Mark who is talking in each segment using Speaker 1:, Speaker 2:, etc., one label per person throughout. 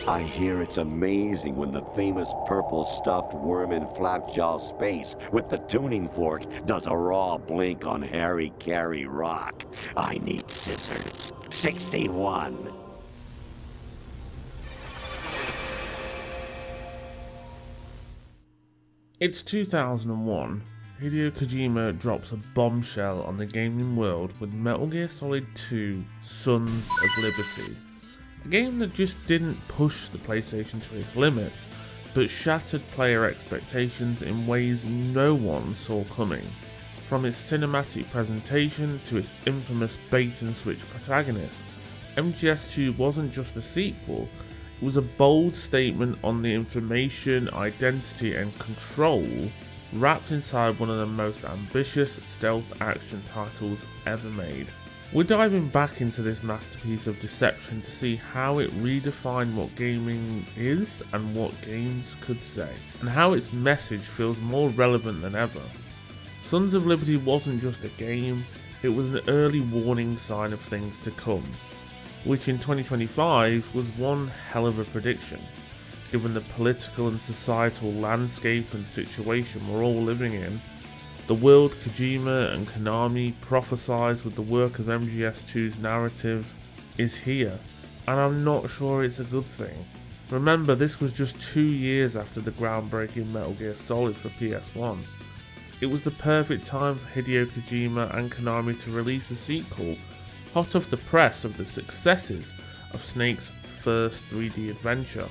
Speaker 1: I hear it's amazing when the famous purple stuffed worm in Flapjaw space with the tuning fork does a raw blink on Harry Carey rock. I need scissors. 61.
Speaker 2: It's 2001. Hideo Kojima drops a bombshell on the gaming world with Metal Gear Solid 2 Sons of Liberty. A game that just didn't push the PlayStation to its limits, but shattered player expectations in ways no one saw coming. From its cinematic presentation to its infamous bait and switch protagonist, MGS2 wasn't just a sequel, it was a bold statement on the information, identity and control wrapped inside one of the most ambitious stealth action titles ever made. We're diving back into this masterpiece of deception to see how it redefined what gaming is and what games could say, and how its message feels more relevant than ever. Sons of Liberty wasn't just a game, it was an early warning sign of things to come, which in 2025 was one hell of a prediction, given the political and societal landscape and situation we're all living in. The world Kojima and Konami prophesized with the work of MGS2's narrative is here, and I'm not sure it's a good thing. Remember, this was just 2 years after the groundbreaking Metal Gear Solid for PS1. It was the perfect time for Hideo Kojima and Konami to release a sequel, hot off the press of the successes of Snake's first 3D adventure.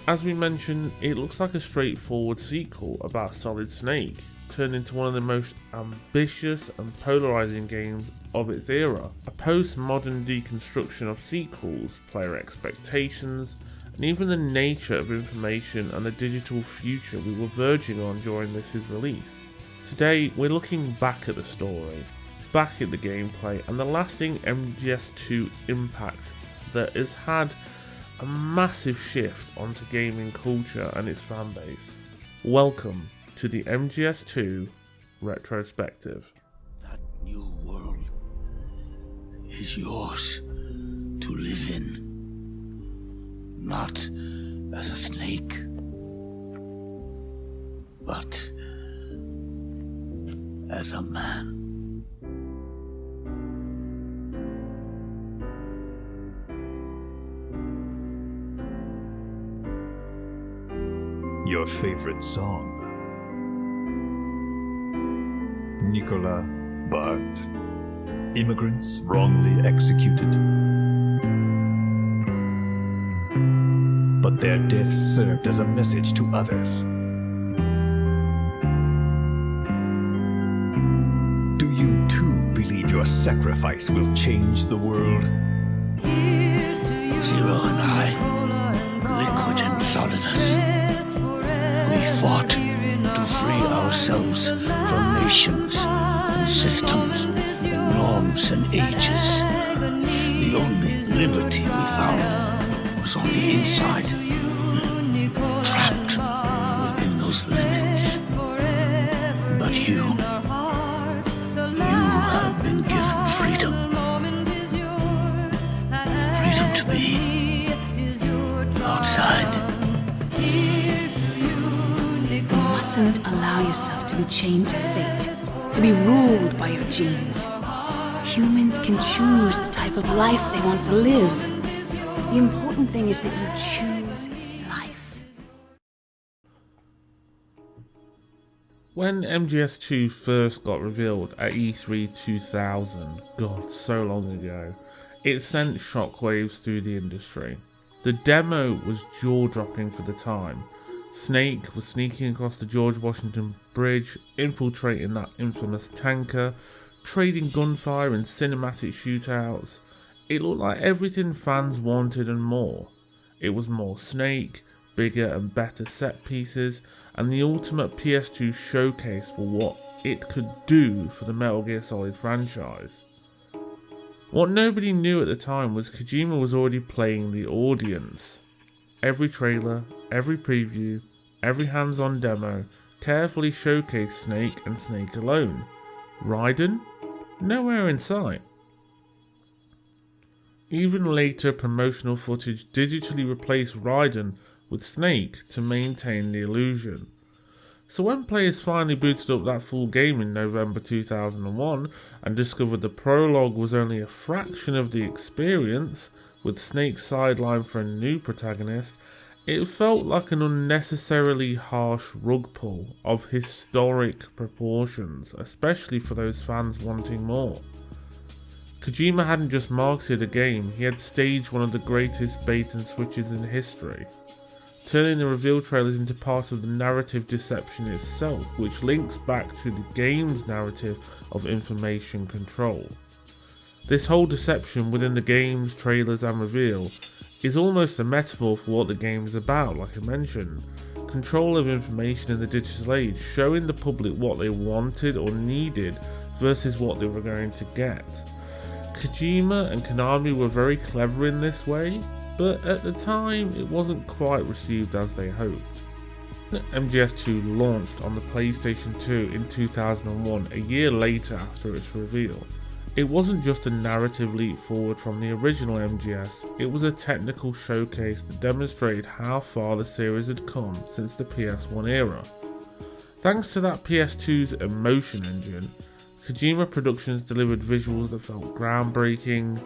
Speaker 2: As we mentioned, it looks like a straightforward sequel about Solid Snake, turned into one of the most ambitious and polarizing games of its era. A postmodern deconstruction of sequels, player expectations, and even the nature of information and the digital future we were verging on during his release. Today, we're looking back at the story, back at the gameplay, and the lasting MGS2 impact that has had a massive shift onto gaming culture and its fanbase. Welcome to the MGS2 retrospective.
Speaker 3: That new world is yours to live in, not as a snake, but as a man.
Speaker 4: Your favorite song? Nicola Bart. Immigrants wrongly executed. But their deaths served as a message to others. Do you too believe your sacrifice will change the world?
Speaker 3: Zero and I, liquid and solidus. We fought to free ourselves from nations and systems and norms and ages. The only liberty we found was on the inside, trapped within those limits. But you have been given freedom. Freedom to be outside.
Speaker 5: You mustn't allow yourself to be chained to fate, to be ruled by your genes. Humans can choose the type of life they want to live. The important thing is that you choose life.
Speaker 2: When MGS2 first got revealed at E3 2000, God, so long ago, it sent shockwaves through the industry. The demo was jaw-dropping for the time. Snake was sneaking across the George Washington Bridge, infiltrating that infamous tanker, trading gunfire and cinematic shootouts. It looked like everything fans wanted and more. It was more Snake, bigger and better set pieces, and the ultimate PS2 showcase for what it could do for the Metal Gear Solid franchise. What nobody knew at the time was Kojima was already playing the audience. Every trailer, every preview, every hands-on demo carefully showcased Snake and Snake alone. Raiden? Nowhere in sight. Even later promotional footage digitally replaced Raiden with Snake to maintain the illusion. So when players finally booted up that full game in November 2001 and discovered the prologue was only a fraction of the experience, with Snake sidelined for a new protagonist, it felt like an unnecessarily harsh rug pull of historic proportions, especially for those fans wanting more. Kojima hadn't just marketed a game, he had staged one of the greatest bait and switches in history, turning the reveal trailers into part of the narrative deception itself, which links back to the game's narrative of information control. This whole deception within the game's trailers and reveal is almost a metaphor for what the game is about, like I mentioned. Control of information in the digital age, showing the public what they wanted or needed versus what they were going to get. Kojima and Konami were very clever in this way, but at the time it wasn't quite received as they hoped. MGS2 launched on the PlayStation 2 in 2001, a year later after its reveal. It wasn't just a narrative leap forward from the original MGS, it was a technical showcase that demonstrated how far the series had come since the PS1 era. Thanks to that PS2's emotion engine, Kojima Productions delivered visuals that felt groundbreaking.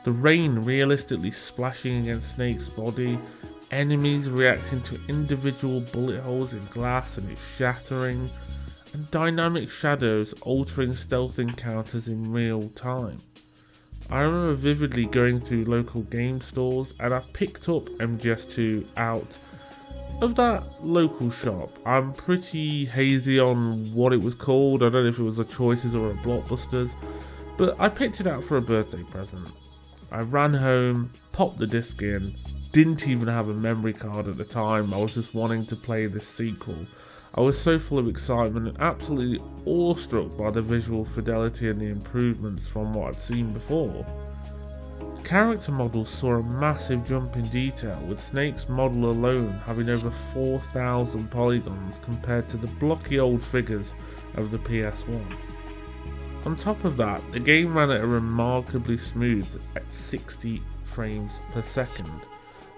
Speaker 2: The rain realistically splashing against Snake's body, enemies reacting to individual bullet holes in glass and it shattering, and dynamic shadows altering stealth encounters in real time. I remember vividly going through local game stores and I picked up MGS2 out of that local shop. I'm pretty hazy on what it was called, I don't know if it was a Choices or a Blockbusters, but I picked it out for a birthday present. I ran home, popped the disc in, didn't even have a memory card at the time, I was just wanting to play this sequel. I was so full of excitement and absolutely awestruck by the visual fidelity and the improvements from what I'd seen before. Character models saw a massive jump in detail, with Snake's model alone having over 4,000 polygons compared to the blocky old figures of the PS1. On top of that, the game ran at a remarkably smooth at 60 frames per second,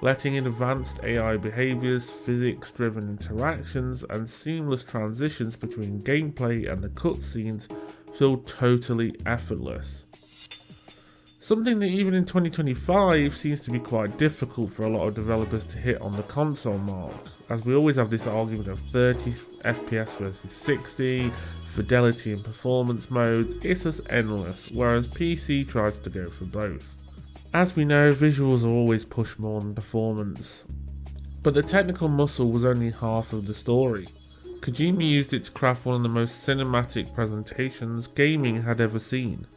Speaker 2: letting in advanced AI behaviours, physics-driven interactions, and seamless transitions between gameplay and the cutscenes feel totally effortless. Something that even in 2025 seems to be quite difficult for a lot of developers to hit on the console mark, as we always have this argument of 30 FPS versus 60, fidelity and performance modes, it's just endless, whereas PC tries to go for both. As we know, visuals are always pushed more than performance, but the technical muscle was only half of the story. Kojima used it to craft one of the most cinematic presentations gaming had ever seen.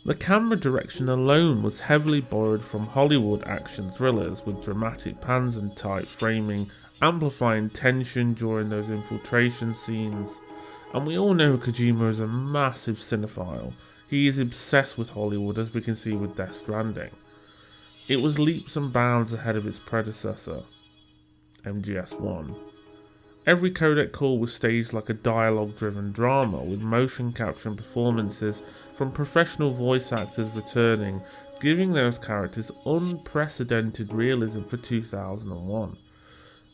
Speaker 2: The camera direction alone was heavily borrowed from Hollywood action thrillers, with dramatic pans and tight framing, amplifying tension during those infiltration scenes. And we all know Kojima is a massive cinephile. He is obsessed with Hollywood, as we can see with Death Stranding. It was leaps and bounds ahead of its predecessor, MGS1. Every codec call was staged like a dialogue-driven drama, with motion capture and performances from professional voice actors returning, giving those characters unprecedented realism for 2001.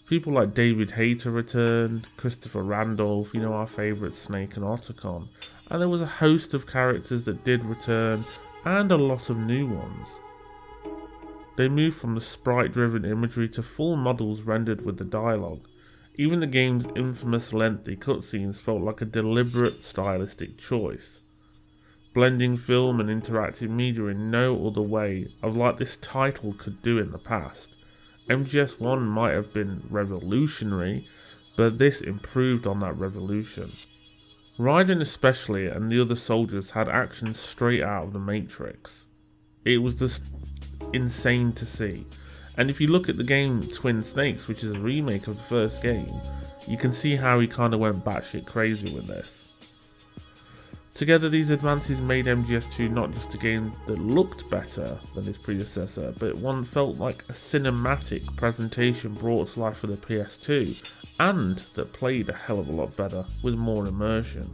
Speaker 2: People like David Hayter returned, Christopher Randolph, our favourite Snake and Otacon, and there was a host of characters that did return, and a lot of new ones. They moved from the sprite-driven imagery to full models rendered with the dialogue. Even the game's infamous lengthy cutscenes felt like a deliberate stylistic choice, blending film and interactive media in no other way of like this title could do in the past. MGS1 might have been revolutionary, but this improved on that revolution. Raiden especially and the other soldiers had action straight out of the Matrix. It was just insane to see. And if you look at the game Twin Snakes, which is a remake of the first game, you can see how he kind of went batshit crazy with this. Together, these advances made MGS2 not just a game that looked better than its predecessor, but one felt like a cinematic presentation brought to life for the PS2, and that played a hell of a lot better with more immersion.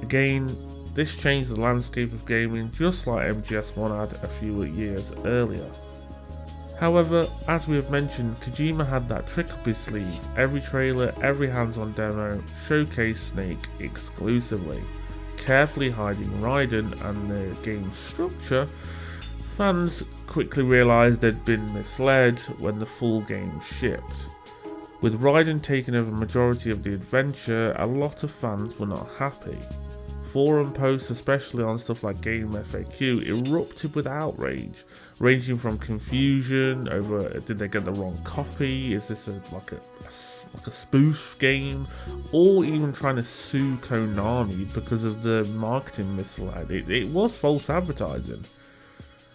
Speaker 2: Again, This changed the landscape of gaming just like MGS1 had a few years earlier. However, as we have mentioned, Kojima had that trick up his sleeve. Every trailer, every hands-on demo showcased Snake exclusively. Carefully hiding Raiden and the game's structure, fans quickly realised they'd been misled when the full game shipped. With Raiden taking over the majority of the adventure, a lot of fans were not happy. Forum posts, especially on stuff like Game FAQ, erupted with outrage, ranging from confusion over did they get the wrong copy, is this like a spoof game, or even trying to sue Konami because of the marketing mislead. It was false advertising.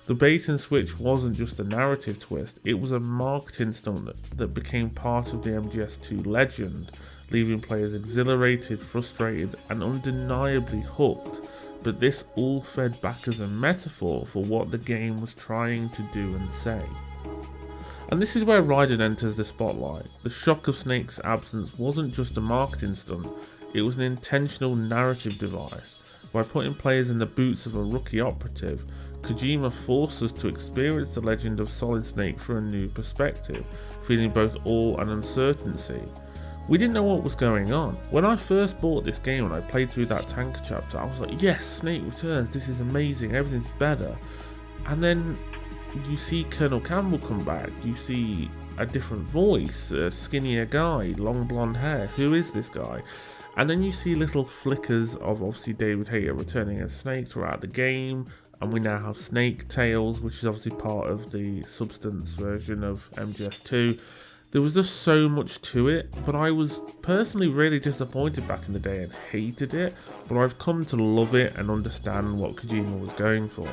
Speaker 2: The bait and switch wasn't just a narrative twist, it was a marketing stunt that became part of the MGS2 legend, leaving players exhilarated, frustrated, and undeniably hooked. But this all fed back as a metaphor for what the game was trying to do and say. And this is where Raiden enters the spotlight. The shock of Snake's absence wasn't just a marketing stunt, it was an intentional narrative device. By putting players in the boots of a rookie operative, Kojima forced us to experience the legend of Solid Snake through a new perspective, feeling both awe and uncertainty. We didn't know what was going on. When I first bought this game and I played through that tanker chapter, I was like, yes, Snake returns, this is amazing, everything's better. And then you see Colonel Campbell come back, you see a different voice, a skinnier guy, long blonde hair, who is this guy? And then you see little flickers of obviously David Hayter returning as Snake throughout the game, and we now have Snake Tales, which is obviously part of the Substance version of MGS2. There was just so much to it, but I was personally really disappointed back in the day and hated it, but I've come to love it and understand what Kojima was going for.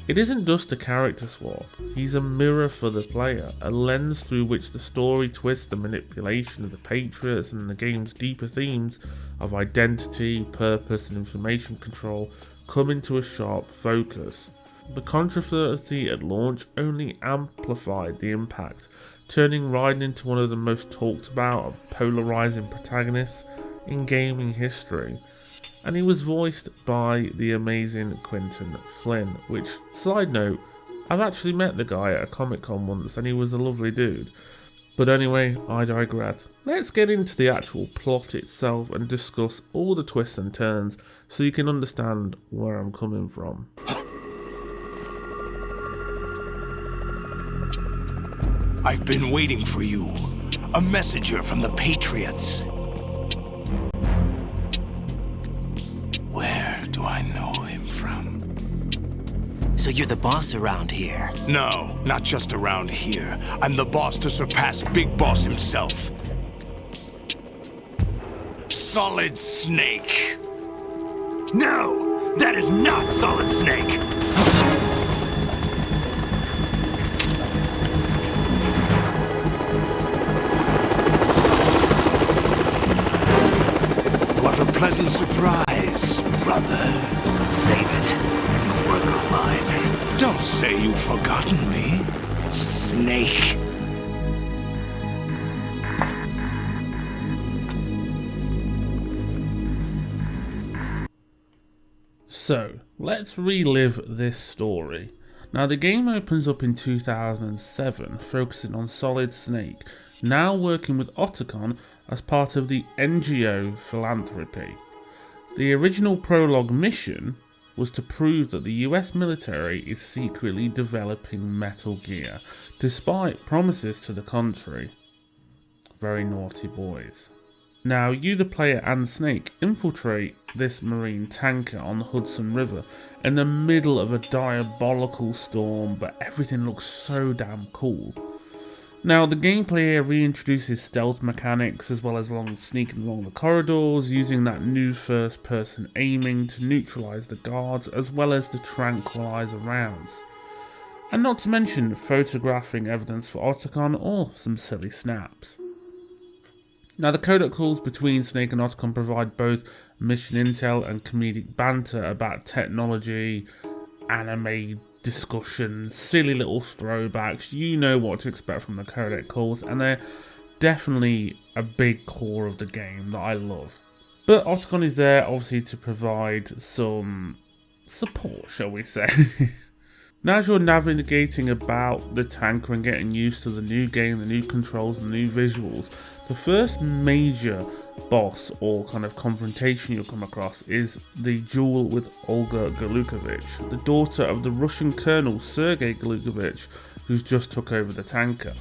Speaker 2: It isn't just a character swap, he's a mirror for the player, a lens through which the story twists the manipulation of the Patriots and the game's deeper themes of identity, purpose and information control come into a sharp focus. The controversy at launch only amplified the impact, turning Raiden into one of the most talked about and polarising protagonists in gaming history. And he was voiced by the amazing Quinton Flynn, which, side note, I've actually met the guy at a Comic-Con once and he was a lovely dude. But anyway, I digress. Let's get into the actual plot itself and discuss all the twists and turns so you can understand where I'm coming from.
Speaker 3: I've been waiting for you. A messenger from the Patriots. Where do I know him from?
Speaker 6: So you're the boss around here?
Speaker 3: No, not just around here. I'm the boss to surpass Big Boss himself. Solid Snake. No, that is not Solid Snake. Pleasant surprise, brother.
Speaker 6: Save it. You brother of mine.
Speaker 3: Don't say you've forgotten me, Snake.
Speaker 2: So, let's relive this story. Now, the game opens up in 2007, focusing on Solid Snake, now working with Otacon as part of the NGO philanthropy. The original prologue mission was to prove that the US military is secretly developing Metal Gear, despite promises to the contrary. Very naughty boys. Now, you the player and Snake infiltrate this marine tanker on the Hudson River in the middle of a diabolical storm, but everything looks so damn cool. Now, the gameplay here reintroduces stealth mechanics as well as sneaking along the corridors, using that new first person aiming to neutralise the guards as well as the tranquilizer rounds. And not to mention photographing evidence for Otacon or some silly snaps. Now, the codec calls between Snake and Otacon provide both mission intel and comedic banter about technology, anime discussions, silly little throwbacks. You know what to expect from the codec calls, and they're definitely a big core of the game that I love. But Otacon is there obviously to provide some support, shall we say. Now as you're navigating about the tanker and getting used to the new game, the new controls, the new visuals, the first major boss or kind of confrontation you'll come across is the duel with Olga Galukovich, the daughter of the Russian colonel Sergei Galukovich, who's just took over the tanker.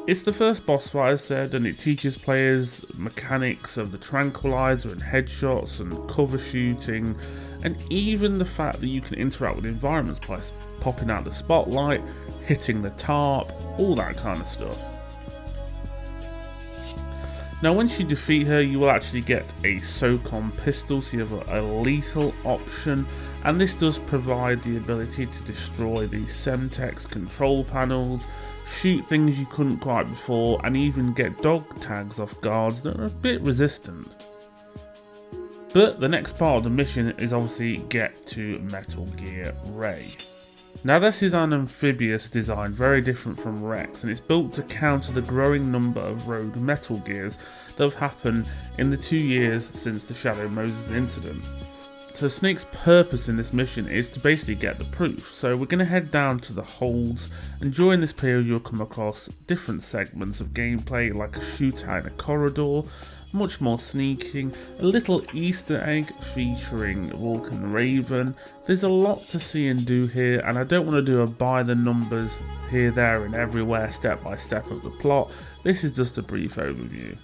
Speaker 2: It's the first boss fight, I said, and it teaches players mechanics of the tranquilizer and headshots and cover shooting, and even the fact that you can interact with environments by popping out the spotlight, hitting the tarp, all that kind of stuff. Now once you defeat her, you will actually get a SOCOM pistol, so you have a lethal option, and this does provide the ability to destroy the Semtex control panels, shoot things you couldn't quite before, and even get dog tags off guards that are a bit resistant. But the next part of the mission is obviously get to Metal Gear Ray. Now this is an amphibious design, very different from Rex, and it's built to counter the growing number of rogue Metal Gears that have happened in the 2 years since the Shadow Moses incident. So Snake's purpose in this mission is to basically get the proof. So we're going to head down to the holds, and during this period you'll come across different segments of gameplay like a shootout in a corridor, much more sneaking, a little Easter egg featuring Vulcan Raven. There's a lot to see and do here, and I don't want to do a by the numbers here, there and everywhere step by step of the plot. This is just a brief overview.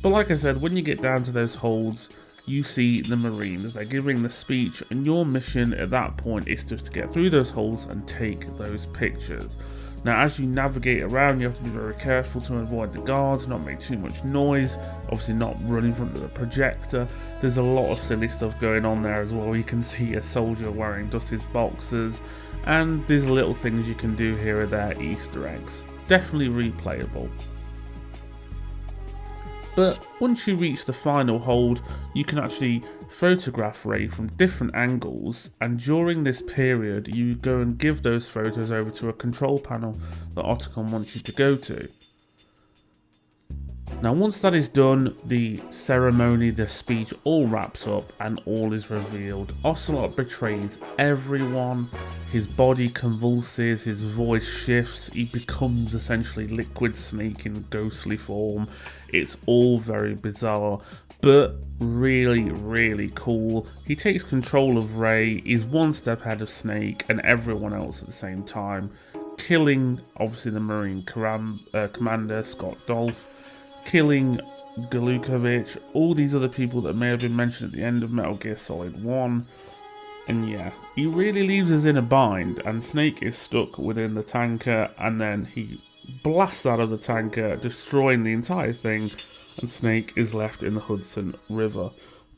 Speaker 2: But like I said, when you get down to those holds, you see the Marines, they're giving the speech, and your mission at that point is just to get through those holes and take those pictures. Now as you navigate around, you have to be very careful to avoid the guards, not make too much noise, obviously not run in front of the projector. There's a lot of silly stuff going on there as well. You can see a soldier wearing Dusty's boxers, and there's little things you can do here or there, Easter eggs. Definitely replayable. But once you reach the final hold, you can actually photograph Ray from different angles, and during this period you go and give those photos over to a control panel that Otacon wants you to go to. Now once that is done, the ceremony, the speech all wraps up and all is revealed. Ocelot betrays everyone, his body convulses, his voice shifts, he becomes essentially Liquid Snake in ghostly form. It's all very bizarre, but really, really cool. He takes control of Ray, he's one step ahead of Snake and everyone else at the same time, killing obviously the Marine commander Scott Dolph, killing Galukovich, all these other people that may have been mentioned at the end of Metal Gear Solid 1, and yeah, he really leaves us in a bind, and Snake is stuck within the tanker, and then he blasts out of the tanker, destroying the entire thing, and Snake is left in the Hudson River,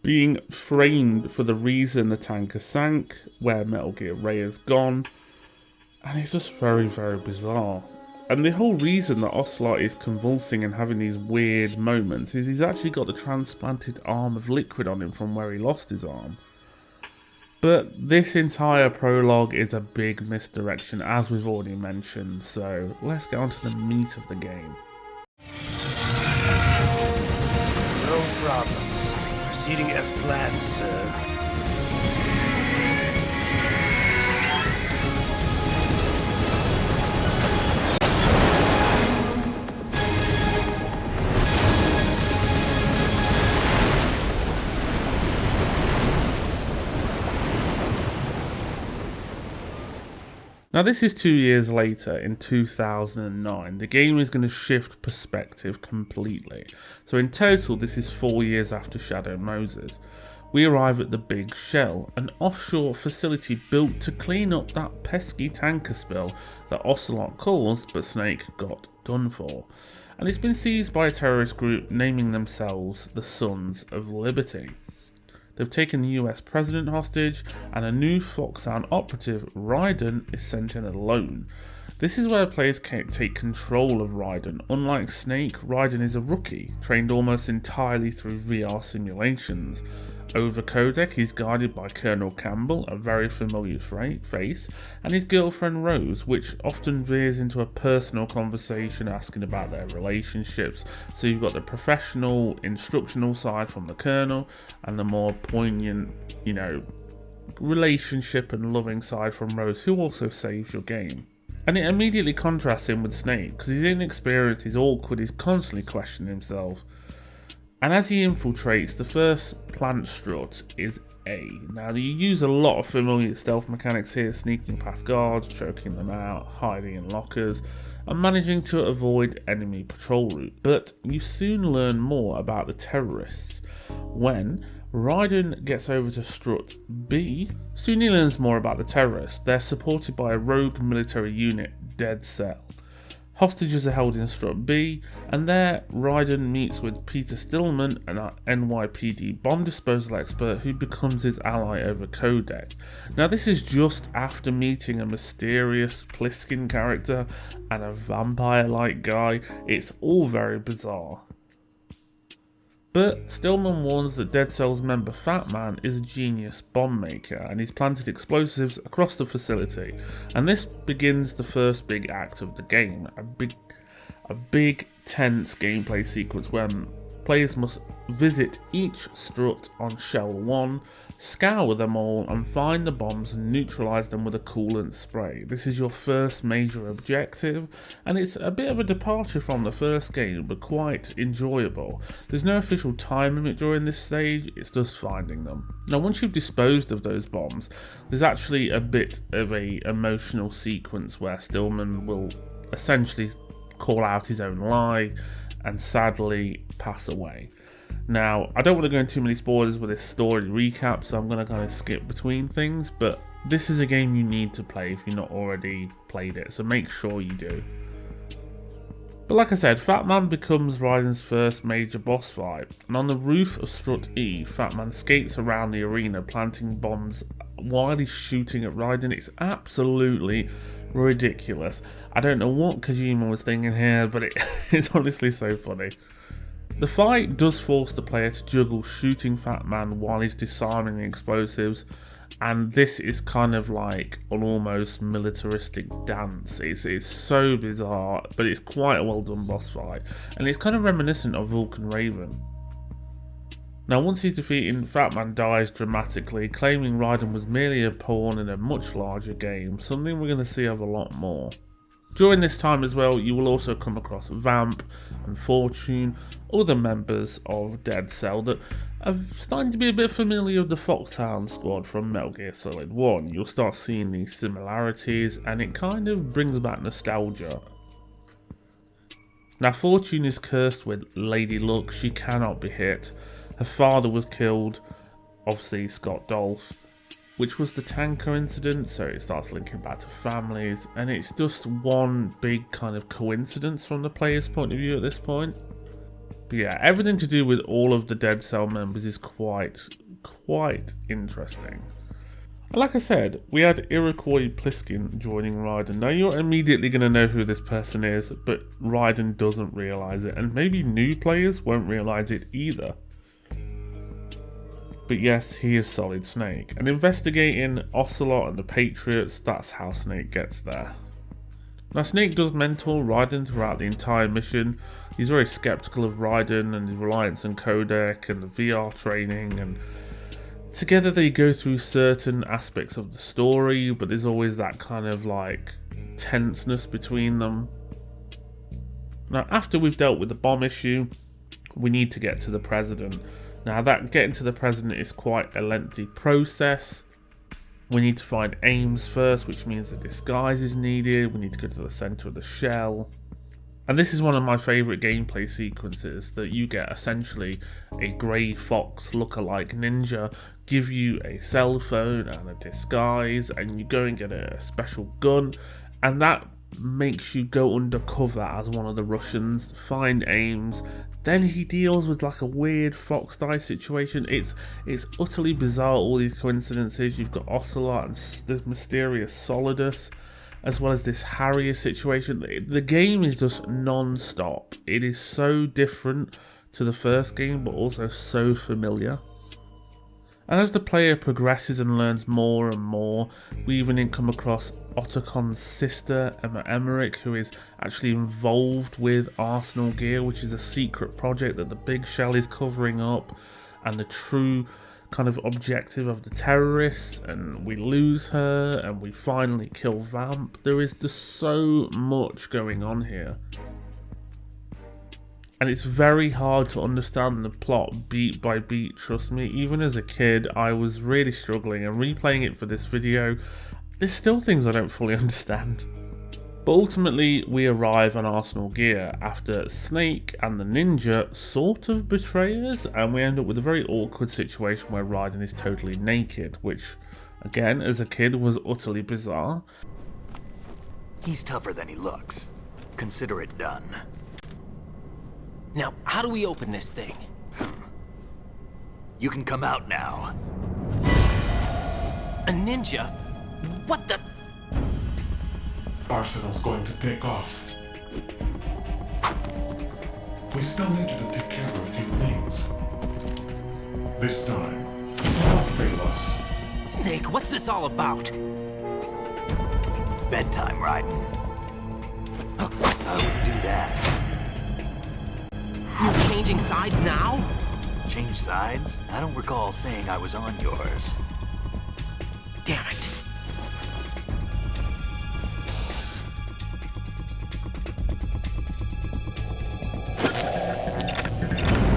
Speaker 2: being framed for the reason the tanker sank, where Metal Gear Ray is gone, and it's just very, very bizarre. And the whole reason that Ocelot is convulsing and having these weird moments is he's actually got the transplanted arm of Liquid on him from where he lost his arm. But this entire prologue is a big misdirection, as we've already mentioned, so let's get on to the meat of the game.
Speaker 3: No problems. Proceeding as planned, sir.
Speaker 2: Now this is 2 years later, in 2009. The game is going to shift perspective completely. So in total this is 4 years after Shadow Moses. We arrive at the Big Shell, an offshore facility built to clean up that pesky tanker spill that Ocelot caused but Snake got done for. And it's been seized by a terrorist group naming themselves the Sons of Liberty. They've taken the US president hostage, and a new Foxhound operative, Raiden, is sent in alone. This is where players can take control of Raiden. Unlike Snake, Raiden is a rookie, trained almost entirely through VR simulations. Over codec, he's guided by Colonel Campbell, a very familiar face, and his girlfriend Rose, which often veers into a personal conversation asking about their relationships. So you've got the professional, instructional side from the Colonel, and the more poignant, relationship and loving side from Rose, who also saves your game. And it immediately contrasts him with Snake, because he's inexperienced, he's awkward, he's constantly questioning himself. And as he infiltrates, the first plant strut is A. Now you use a lot of familiar stealth mechanics here, sneaking past guards, choking them out, hiding in lockers, and managing to avoid enemy patrol route. But you soon learn more about the terrorists. When Raiden gets over to strut B, soon he learns more about the terrorists. They're supported by a rogue military unit, Dead Cell. Hostages are held in strut B, and there Raiden meets with Peter Stillman, an NYPD bomb disposal expert who becomes his ally over codec. Now this is just after meeting a mysterious Pliskin character and a vampire-like guy. It's all very bizarre. But Stillman warns that Dead Cell's member Fat Man is a genius bomb maker, and he's planted explosives across the facility. And this begins the first big act of the game, a big tense gameplay sequence where players must visit each strut on Shell 1, scour them all and find the bombs and neutralise them with a coolant spray. This is your first major objective, and it's a bit of a departure from the first game, but quite enjoyable. There's no official time limit during this stage, it's just finding them. Now once you've disposed of those bombs, there's actually a bit of a emotional sequence where Stillman will essentially call out his own lie and sadly pass away. Now, I don't want to go into too many spoilers with this story recap, so I'm going to kind of skip between things, but this is a game you need to play if you've not already played it, so make sure you do. But like I said, Fat Man becomes Raiden's first major boss fight, and on the roof of Strut E, Fat Man skates around the arena planting bombs while he's shooting at Raiden. It's absolutely ridiculous. I don't know what Kojima was thinking here, but it's honestly so funny. The fight does force the player to juggle shooting Fat Man while he's disarming the explosives, and this is kind of like an almost militaristic dance. It's so bizarre, but it's quite a well done boss fight, and it's kind of reminiscent of Vulcan Raven. Now once he's defeated, Fat Man dies dramatically, claiming Raiden was merely a pawn in a much larger game, something we're going to see of a lot more. During this time as well, you will also come across Vamp and Fortune, other members of Dead Cell that are starting to be a bit familiar with the Foxhound squad from Metal Gear Solid 1. You'll start seeing these similarities, and it kind of brings back nostalgia. Now Fortune is cursed with Lady Luck. She cannot be hit. Her father was killed, obviously Scott Dolph, which was the tanker incident, so it starts linking back to families, and it's just one big kind of coincidence from the player's point of view at this point. But yeah, everything to do with all of the Dead Cell members is quite interesting. And like I said, we had Iroquois Pliskin joining Raiden. Now you're immediately going to know who this person is, but Raiden doesn't realise it, and maybe new players won't realise it either. But yes, he is Solid Snake, and investigating Ocelot and the Patriots, that's how Snake gets there. Now Snake does mentor Raiden throughout the entire mission. He's very skeptical of Raiden and his reliance on codec and the VR training, and together they go through certain aspects of the story, but there's always that kind of like tenseness between them. Now after we've dealt with the bomb issue, we need to get to the president. Now that getting to the president is quite a lengthy process. We need to find aims first, which means a disguise is needed. We need to go to the centre of the shell. And this is one of my favourite gameplay sequences, that you get essentially a grey fox lookalike ninja, give you a cell phone and a disguise, and you go and get a special gun, and that makes you go undercover as one of the Russians, find aims. Then he deals with like a weird fox die situation. It's utterly bizarre, all these coincidences. You've got Ocelot and this mysterious Solidus, as well as this Harrier situation. The game is just non-stop. It is so different to the first game, but also so familiar. And as the player progresses and learns more and more, we even come across Ottocon's sister, Emma Emmerich, who is actually involved with Arsenal Gear, which is a secret project that the Big Shell is covering up, and the true kind of objective of the terrorists, and we lose her, and we finally kill Vamp. There is just so much going on here. And it's very hard to understand the plot beat by beat, trust me. Even as a kid, I was really struggling, and replaying it for this video, there's still things I don't fully understand. But ultimately, we arrive on Arsenal Gear after Snake and the ninja sort of betray us, and we end up with a very awkward situation where Raiden is totally naked, which, again, as a kid, was utterly bizarre.
Speaker 6: He's tougher than he looks. Consider it done.
Speaker 7: Now, how do we open this thing?
Speaker 6: You can come out now.
Speaker 7: A ninja? What the?
Speaker 8: Arsenal's going to take off. We still need you to take care of a few things. This time, do not fail us.
Speaker 7: Snake, what's this all about?
Speaker 6: Bedtime, Raiden. I wouldn't do that.
Speaker 7: You're changing sides now?
Speaker 6: Change sides? I don't recall saying I was on yours.
Speaker 7: Damn it.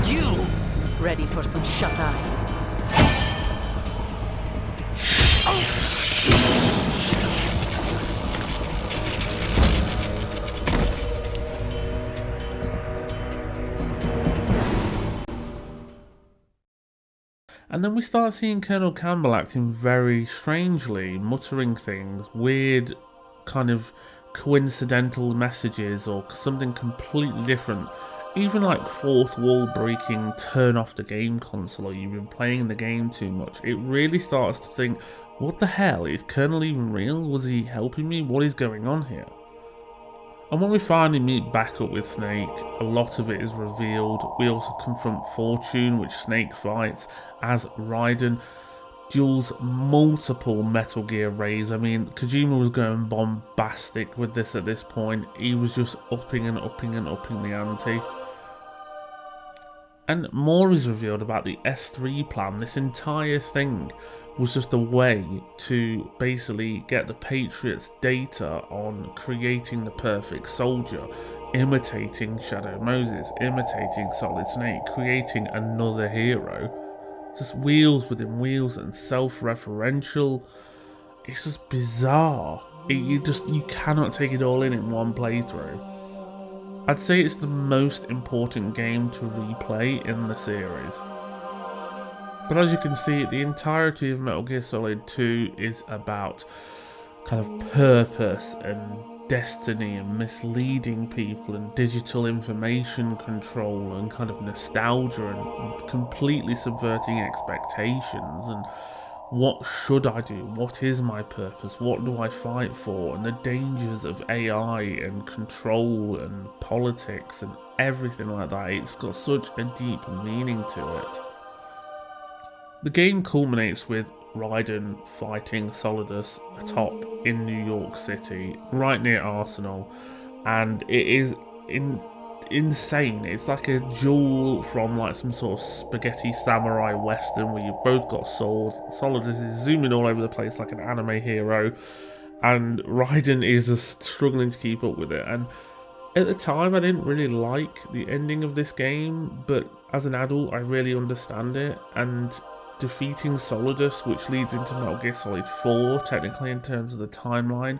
Speaker 7: You!
Speaker 9: Ready for some shut-eye?
Speaker 2: And then we start seeing Colonel Campbell acting very strangely, muttering things, weird kind of coincidental messages or something completely different. Even like fourth wall breaking, turn off the game console, or you've been playing the game too much. It really starts to think, what the hell, is Colonel even real? Was he helping me? What is going on here? And when we finally meet back up with Snake, a lot of it is revealed. We also confront Fortune, which Snake fights as Raiden duels multiple Metal Gear Rays. I mean, Kojima was going bombastic with this at this point. He was just upping and upping and upping the ante. And more is revealed about the S3 plan. This entire thing was just a way to basically get the Patriots data on creating the perfect soldier, imitating Shadow Moses, imitating Solid Snake, creating another hero. Just wheels within wheels and self-referential. It's just bizarre. You cannot take it all in one playthrough. I'd say it's the most important game to replay in the series. But as you can see, the entirety of Metal Gear Solid 2 is about kind of purpose and destiny and misleading people and digital information control and kind of nostalgia and completely subverting expectations and what should I do? What is my purpose? What do I fight for? And the dangers of AI and control and politics and everything like that. It's got such a deep meaning to it. The game culminates with Raiden fighting Solidus atop in New York City, right near Arsenal, and it is insane. It's like a duel from like some sort of spaghetti samurai western where you've both got swords. Solidus is zooming all over the place like an anime hero, and Raiden is just struggling to keep up with it. And at the time I didn't really like the ending of this game, but as an adult I really understand it, and defeating Solidus, which leads into Metal Gear Solid 4 technically in terms of the timeline,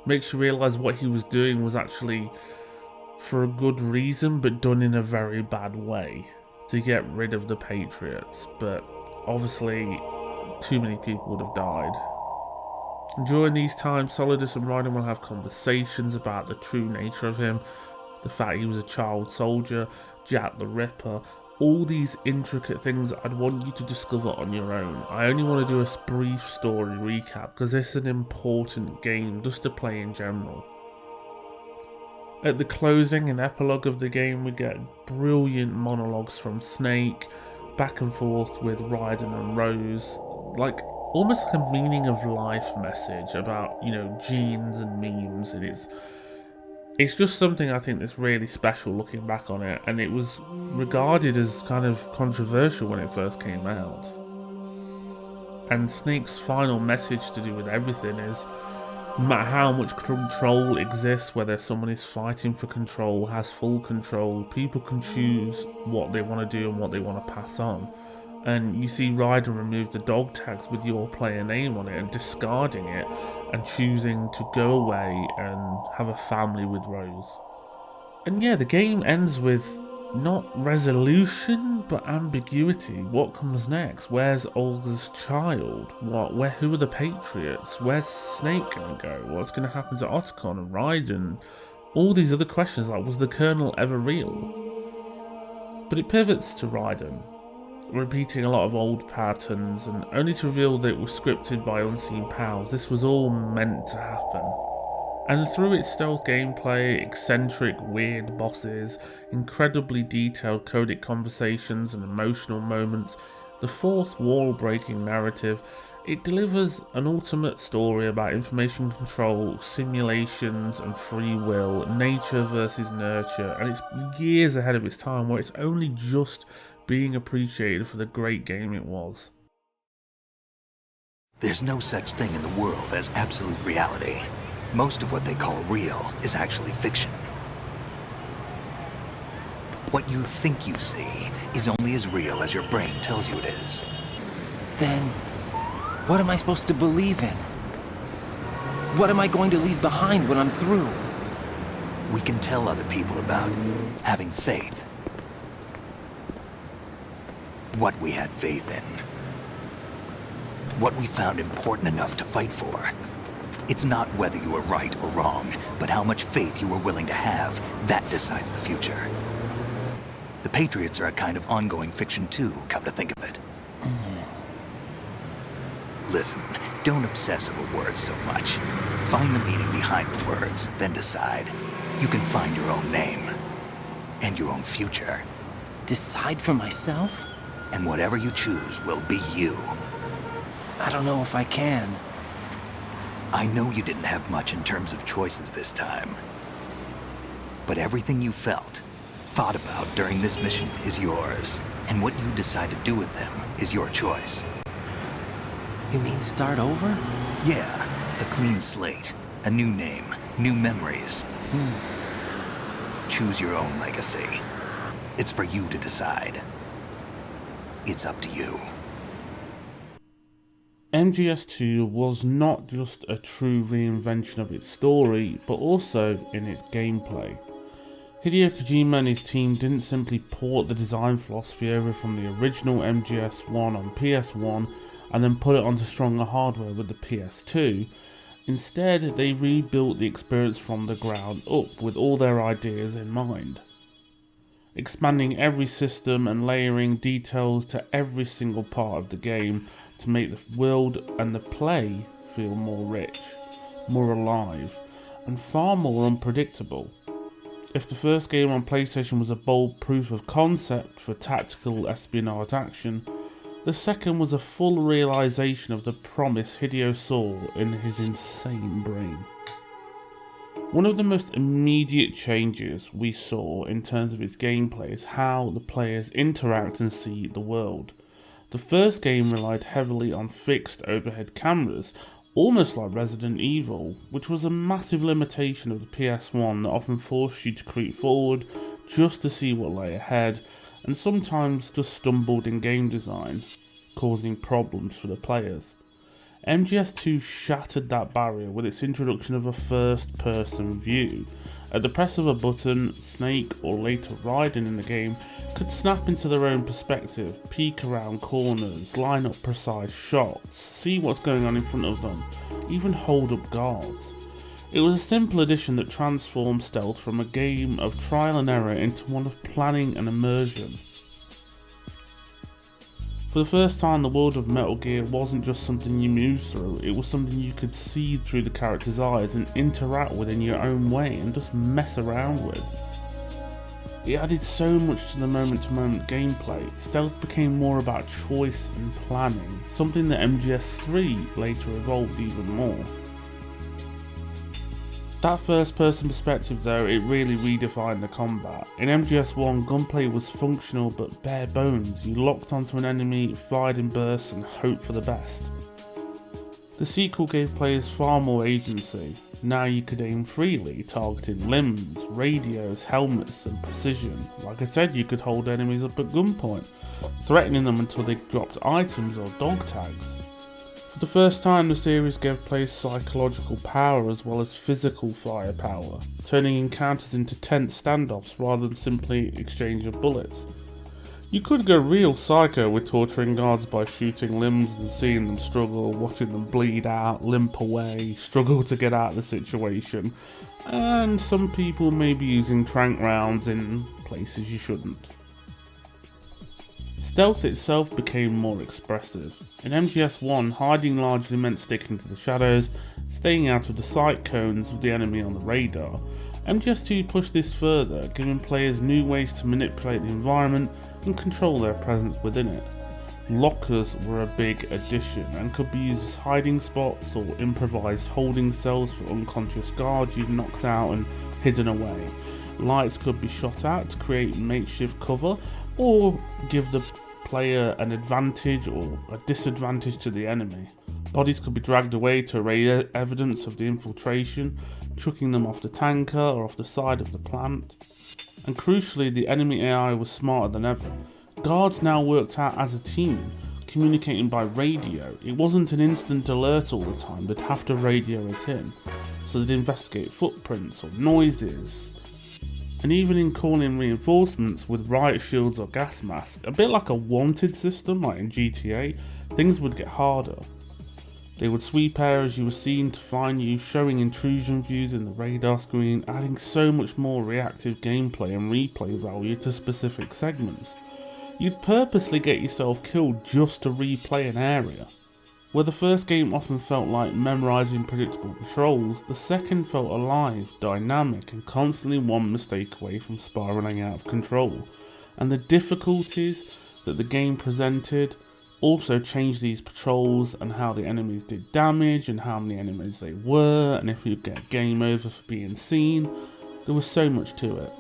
Speaker 2: makes you realise what he was doing was actually for a good reason, but done in a very bad way to get rid of the Patriots. But obviously too many people would have died. And during these times, Solidus and Raiden will have conversations about the true nature of him, the fact he was a child soldier, Jack the Ripper, all these intricate things I'd want you to discover on your own. I only want to do a brief story recap because this is an important game just to play in general. At the closing and epilogue of the game, we get brilliant monologues from Snake, back and forth with Raiden and Rose, like almost like a meaning of life message about, you know, genes and memes, and it's just something I think that's really special looking back on it, and it was regarded as kind of controversial when it first came out. And Snake's final message to do with everything is, no matter how much control exists, whether someone is fighting for control, has full control, people can choose what they want to do and what they want to pass on. And you see Raiden remove the dog tags with your player name on it and discarding it and choosing to go away and have a family with Rose. And yeah, the game ends with not resolution, but ambiguity. What comes next? Where's Olga's child? Who are the Patriots? Where's Snake gonna go? What's gonna happen to Otacon and Raiden? All these other questions, like, was the Colonel ever real? But it pivots to Raiden, repeating a lot of old patterns, and only to reveal that it was scripted by unseen powers. This was all meant to happen. And through its stealth gameplay, eccentric, weird bosses, incredibly detailed codec conversations and emotional moments, the fourth wall-breaking narrative, it delivers an ultimate story about information control, simulations and free will, nature versus nurture, and it's years ahead of its time, where it's only just being appreciated for the great game it was.
Speaker 6: There's no such thing in the world as absolute reality. Most of what they call real is actually fiction. What you think you see is only as real as your brain tells you it is.
Speaker 7: Then, what am I supposed to believe in? What am I going to leave behind when I'm through?
Speaker 6: We can tell other people about having faith. What we had faith in. What we found important enough to fight for. It's not whether you were right or wrong, but how much faith you were willing to have. That decides the future. The Patriots are a kind of ongoing fiction too, come to think of it. Listen, don't obsess over words so much. Find the meaning behind the words, then decide. You can find your own name. And your own future.
Speaker 7: Decide for myself?
Speaker 6: And whatever you choose will be you.
Speaker 7: I don't know if I can.
Speaker 6: I know you didn't have much in terms of choices this time. But everything you felt, thought about during this mission is yours. And what you decide to do with them is your choice.
Speaker 7: You mean start over?
Speaker 6: Yeah, a clean slate, a new name, new memories. Choose your own legacy. It's for you to decide. It's up to you.
Speaker 2: MGS2 was not just a true reinvention of its story, but also in its gameplay. Hideo Kojima and his team didn't simply port the design philosophy over from the original MGS1 on PS1 and then put it onto stronger hardware with the PS2. Instead, they rebuilt the experience from the ground up with all their ideas in mind, expanding every system and layering details to every single part of the game to make the world and the play feel more rich, more alive, and far more unpredictable. If the first game on PlayStation was a bold proof of concept for tactical espionage action, the second was a full realisation of the promise Hideo saw in his insane brain. One of the most immediate changes we saw in terms of its gameplay is how the players interact and see the world. The first game relied heavily on fixed overhead cameras, almost like Resident Evil, which was a massive limitation of the PS1 that often forced you to creep forward just to see what lay ahead, and sometimes just stumbled in game design, causing problems for the players. MGS2 shattered that barrier with its introduction of a first-person view. At the press of a button, Snake, or later Raiden in the game, could snap into their own perspective, peek around corners, line up precise shots, see what's going on in front of them, even hold up guards. It was a simple addition that transformed stealth from a game of trial and error into one of planning and immersion. For the first time, the world of Metal Gear wasn't just something you moved through, it was something you could see through the character's eyes and interact with in your own way and just mess around with. It added so much to the moment-to-moment gameplay. Stealth became more about choice and planning, something that MGS3 later evolved even more. That first-person perspective though, it really redefined the combat. In MGS1, gunplay was functional but bare bones. You locked onto an enemy, fired in bursts and hoped for the best. The sequel gave players far more agency. Now you could aim freely, targeting limbs, radios, helmets and precision. Like I said, you could hold enemies up at gunpoint, threatening them until they dropped items or dog tags. For the first time, the series gave players psychological power as well as physical firepower, turning encounters into tense standoffs rather than simply exchange of bullets. You could go real psycho with torturing guards by shooting limbs and seeing them struggle, watching them bleed out, limp away, struggle to get out of the situation, and some people may be using tranq rounds in places you shouldn't. Stealth itself became more expressive. In MGS1, hiding largely meant sticking to the shadows, staying out of the sight cones of the enemy on the radar. MGS2 pushed this further, giving players new ways to manipulate the environment and control their presence within it. Lockers were a big addition and could be used as hiding spots or improvised holding cells for unconscious guards you've knocked out and hidden away. Lights could be shot out to create makeshift cover or give the player an advantage or a disadvantage to the enemy. Bodies could be dragged away to array evidence of the infiltration, chucking them off the tanker or off the side of the plant. And crucially, the enemy AI was smarter than ever. Guards now worked out as a team, communicating by radio. It wasn't an instant alert all the time, they'd have to radio it in. So they'd investigate footprints or noises. And even in calling reinforcements with riot shields or gas masks, a bit like a wanted system like in GTA, things would get harder. They would sweep areas you were seen to find you, showing intrusion views in the radar screen, adding so much more reactive gameplay and replay value to specific segments. You'd purposely get yourself killed just to replay an area. Where the first game often felt like memorising predictable patrols, the second felt alive, dynamic and constantly one mistake away from spiralling out of control. And the difficulties that the game presented also changed these patrols and how the enemies did damage and how many enemies they were and if you'd get game over for being seen. There was so much to it.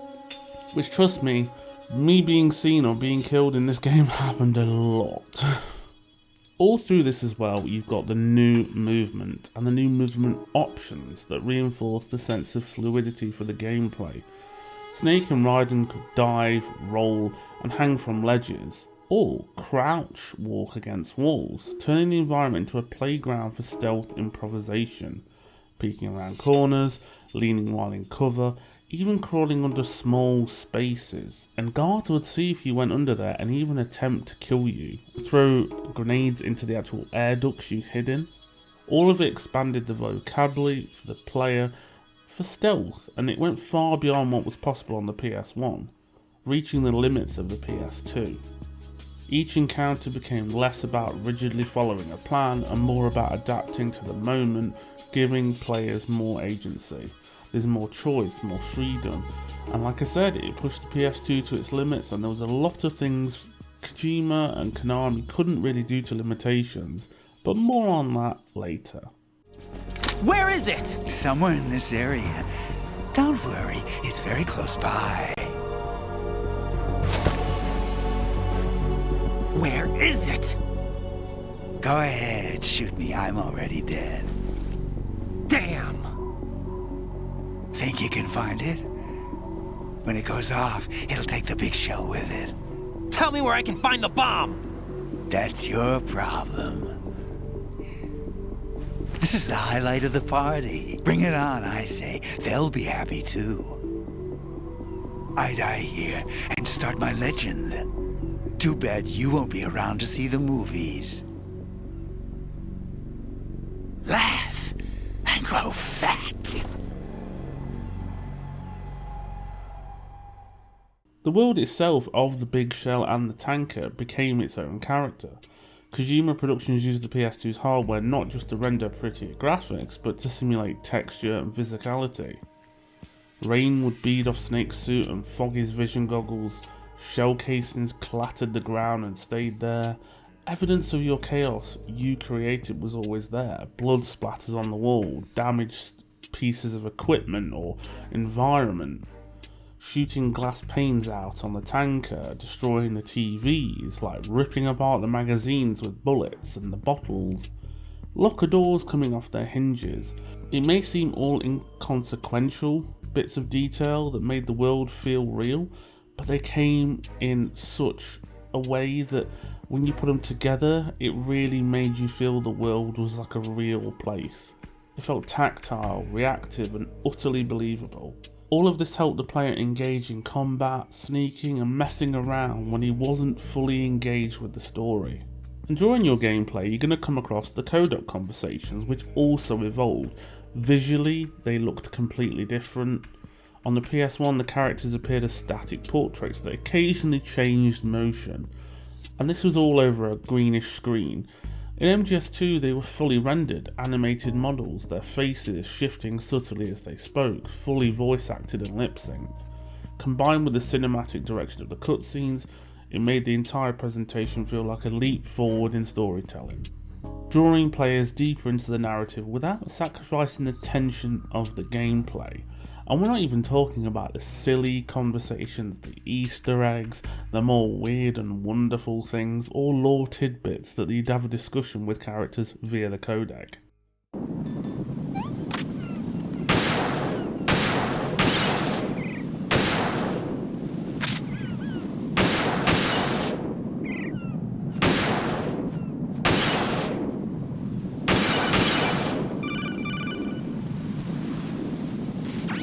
Speaker 2: Which, trust me being seen or being killed in this game happened a lot. All through this as well, you've got the new movement and the new movement options that reinforce the sense of fluidity for the gameplay. Snake and Raiden could dive, roll and hang from ledges, or crouch walk against walls, turning the environment into a playground for stealth improvisation, peeking around corners, leaning while in cover, even crawling under small spaces, and guards would see if you went under there and even attempt to kill you, throw grenades into the actual air ducts you hid in. All of it expanded the vocabulary for the player for stealth, and it went far beyond what was possible on the PS1, reaching the limits of the PS2. Each encounter became less about rigidly following a plan and more about adapting to the moment, giving players more agency. There's more choice, more freedom, and like I said, it pushed the PS2 to its limits, and there was a lot of things Kojima and Konami couldn't really do to limitations, but more on that later.
Speaker 6: Where is it? Somewhere in this area. Don't worry, it's very close by. Where is it? Go ahead, shoot me, I'm already dead. Damn! Think you can find it? When it goes off, it'll take the big shell with it.
Speaker 7: Tell me where I can find the bomb!
Speaker 6: That's your problem. This is the highlight of the party. Bring it on, I say. They'll be happy too. I die here and start my legend. Too bad you won't be around to see the movies. Laugh and grow fat.
Speaker 2: The world itself of the big shell and the tanker became its own character. Kojima Productions used the PS2's hardware not just to render prettier graphics, but to simulate texture and physicality. Rain would bead off Snake's suit and Foggy's vision goggles. Shell casings clattered the ground and stayed there. Evidence of your chaos you created was always there. Blood splatters on the wall, damaged pieces of equipment or environment. Shooting glass panes out on the tanker, destroying the TVs, like ripping apart the magazines with bullets and the bottles. Locker doors coming off their hinges. It may seem all inconsequential bits of detail that made the world feel real, but they came in such a way that when you put them together, it really made you feel the world was like a real place. It felt tactile, reactive, and utterly believable. All of this helped the player engage in combat, sneaking, and messing around when he wasn't fully engaged with the story. And during your gameplay, you're going to come across the Kodak conversations, which also evolved. Visually, they looked completely different. On the PS1, the characters appeared as static portraits that occasionally changed motion, and this was all over a greenish screen. In MGS2, they were fully rendered, animated models, their faces shifting subtly as they spoke, fully voice acted and lip synced. Combined with the cinematic direction of the cutscenes, it made the entire presentation feel like a leap forward in storytelling, drawing players deeper into the narrative without sacrificing the tension of the gameplay. And we're not even talking about the silly conversations, the Easter eggs, the more weird and wonderful things, or lore tidbits that you'd have a discussion with characters via the codec.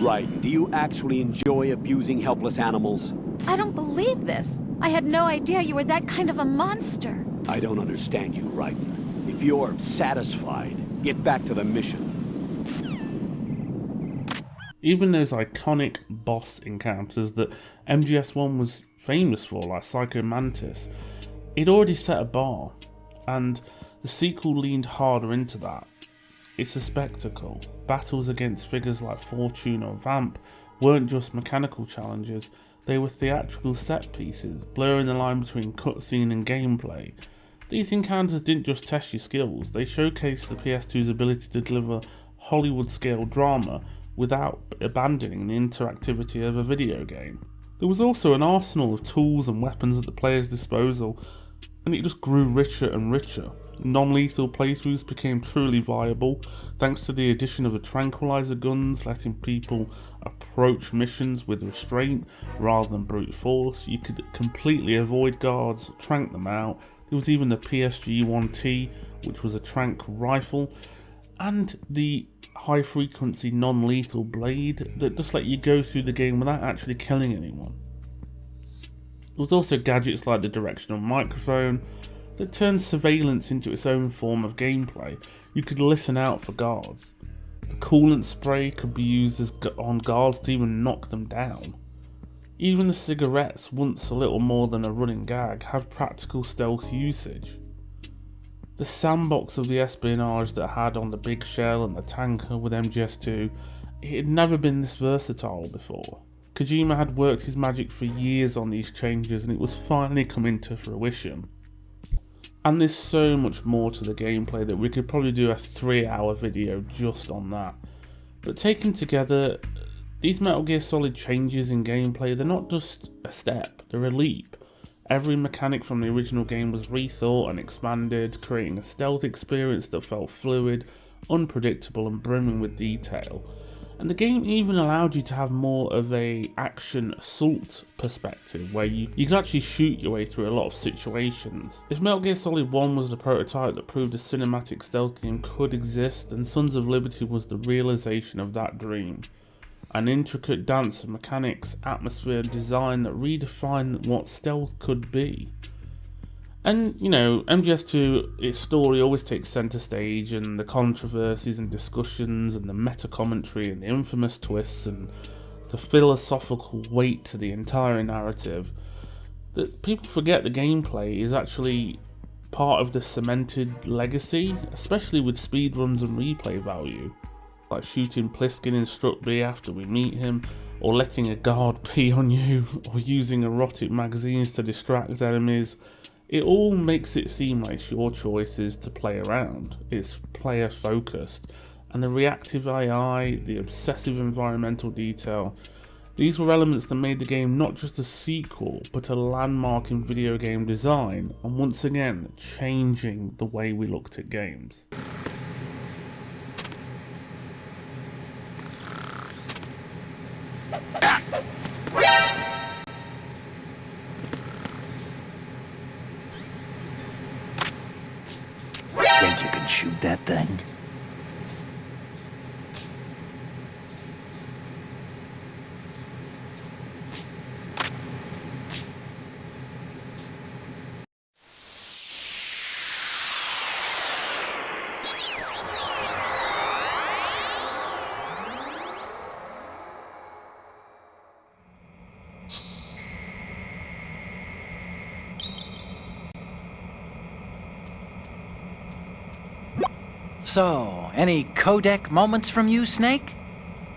Speaker 1: Raiden, do you actually enjoy abusing helpless animals?
Speaker 10: I don't believe this. I had no idea you were that kind of a monster.
Speaker 1: I don't understand you, Raiden. If you're satisfied, get back to the mission.
Speaker 2: Even those iconic boss encounters that MGS1 was famous for, like Psycho Mantis, it already set a bar, and the sequel leaned harder into that. It's a spectacle. Battles against figures like Fortune or Vamp weren't just mechanical challenges, they were theatrical set pieces, blurring the line between cutscene and gameplay. These encounters didn't just test your skills, they showcased the PS2's ability to deliver Hollywood-scale drama without abandoning the interactivity of a video game. There was also an arsenal of tools and weapons at the player's disposal, and it just grew richer and richer. Non-lethal playthroughs became truly viable thanks to the addition of the tranquilizer guns, letting people approach missions with restraint rather than brute force. You could completely avoid guards, trank them out. There was even the PSG-1T, which was a trank rifle, and the high-frequency non-lethal blade that just let you go through the game without actually killing anyone. There was also gadgets like the directional microphone that turned surveillance into its own form of gameplay. You could listen out for guards. The coolant spray could be used on guards to even knock them down. Even the cigarettes, once a little more than a running gag, had practical stealth usage. The sandbox of the espionage that had on the big shell and the tanker with MGS2, it had never been this versatile before. Kojima had worked his magic for years on these changes and it was finally coming to fruition. And there's so much more to the gameplay that we could probably do a 3-hour video just on that. But taken together, these Metal Gear Solid changes in gameplay, they're not just a step, they're a leap. Every mechanic from the original game was rethought and expanded, creating a stealth experience that felt fluid, unpredictable and brimming with detail. And the game even allowed you to have more of a action assault perspective, where you could actually shoot your way through a lot of situations. If Metal Gear Solid 1 was the prototype that proved a cinematic stealth game could exist, then Sons of Liberty was the realisation of that dream. An intricate dance of mechanics, atmosphere and design that redefined what stealth could be. And, you know, MGS2, its story always takes centre stage, and the controversies and discussions and the meta-commentary and the infamous twists and the philosophical weight to the entire narrative, that people forget the gameplay is actually part of the cemented legacy, especially with speedruns and replay value. like shooting Pliskin in Struck B after we meet him, or letting a guard pee on you, or using erotic magazines to distract enemies. It all makes it seem like it's your choices to play around. It's player focused, and the reactive AI, the obsessive environmental detail, these were elements that made the game not just a sequel, but a landmark in video game design, and once again, changing the way we looked at games.
Speaker 6: Think you can shoot that thing?
Speaker 11: So, any codec moments from you, Snake?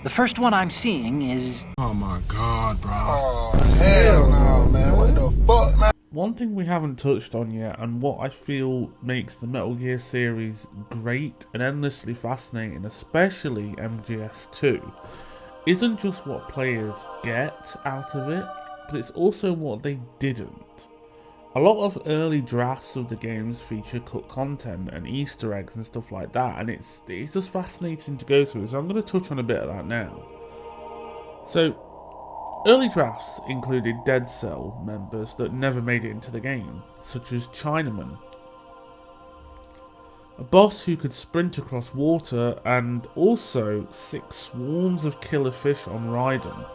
Speaker 11: The first one I'm seeing is...
Speaker 12: Oh my god, bro. Oh, hell no, man. What the fuck, man?
Speaker 2: One thing we haven't touched on yet, and what I feel makes the Metal Gear series great and endlessly fascinating, especially MGS2, isn't just what players get out of it, but it's also what they didn't. A lot of early drafts of the games feature cut content and Easter eggs and stuff like that, and it's just fascinating to go through, so I'm going to touch on a bit of that now. So, early drafts included Dead Cell members that never made it into the game, such as Chinaman, a boss who could sprint across water, and also 6 swarms of killer fish on Raiden.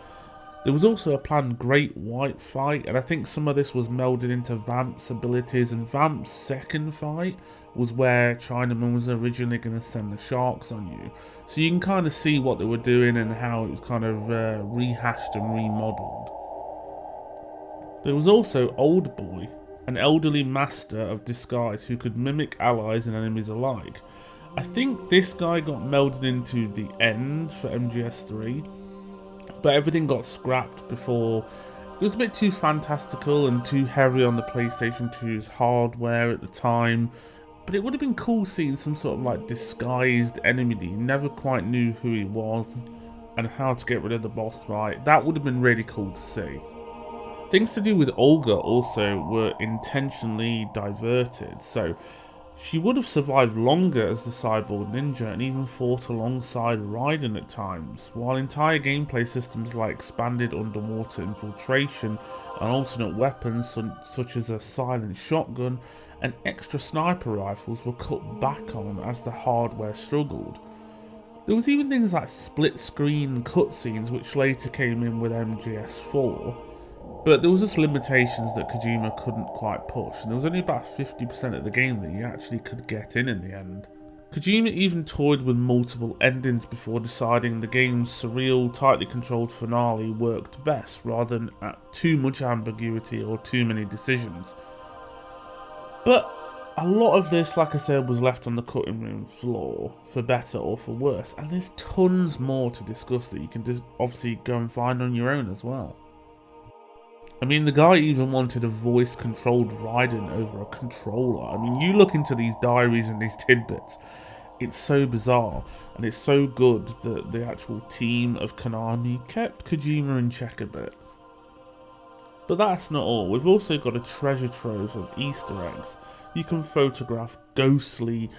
Speaker 2: There was also a planned Great White fight, and I think some of this was melded into Vamp's abilities, and Vamp's second fight was where Chinaman was originally going to send the sharks on you. So you can kind of see what they were doing and how it was kind of rehashed and remodeled. There was also Old Boy, an elderly master of disguise who could mimic allies and enemies alike. I think this guy got melded into the end for MGS3, but everything got scrapped before. It was a bit too fantastical and too heavy on the PlayStation 2's hardware at the time, but it would have been cool seeing some sort of like disguised enemy that you never quite knew who he was and how to get rid of the boss fight. That would have been really cool to see. Things to do with Olga also were intentionally diverted, so she would have survived longer as the cyborg ninja and even fought alongside Raiden at times, while entire gameplay systems like expanded underwater infiltration and alternate weapons such as a silent shotgun and extra sniper rifles were cut back on as the hardware struggled. There was even things like split screen cutscenes which later came in with MGS4, but there was just limitations that Kojima couldn't quite push, and there was only about 50% of the game that you actually could get in the end. Kojima even toyed with multiple endings before deciding the game's surreal, tightly controlled finale worked best, rather than too much ambiguity or too many decisions. But a lot of this, like I said, was left on the cutting room floor, for better or for worse, and there's tons more to discuss that you can obviously go and find on your own as well. I mean, the guy even wanted a voice-controlled Raiden over a controller. I mean, you look into these diaries and these tidbits, it's so bizarre, and it's so good that the actual team of Konami kept Kojima in check a bit. But that's not all. We've also got a treasure trove of Easter eggs. You can photograph ghostly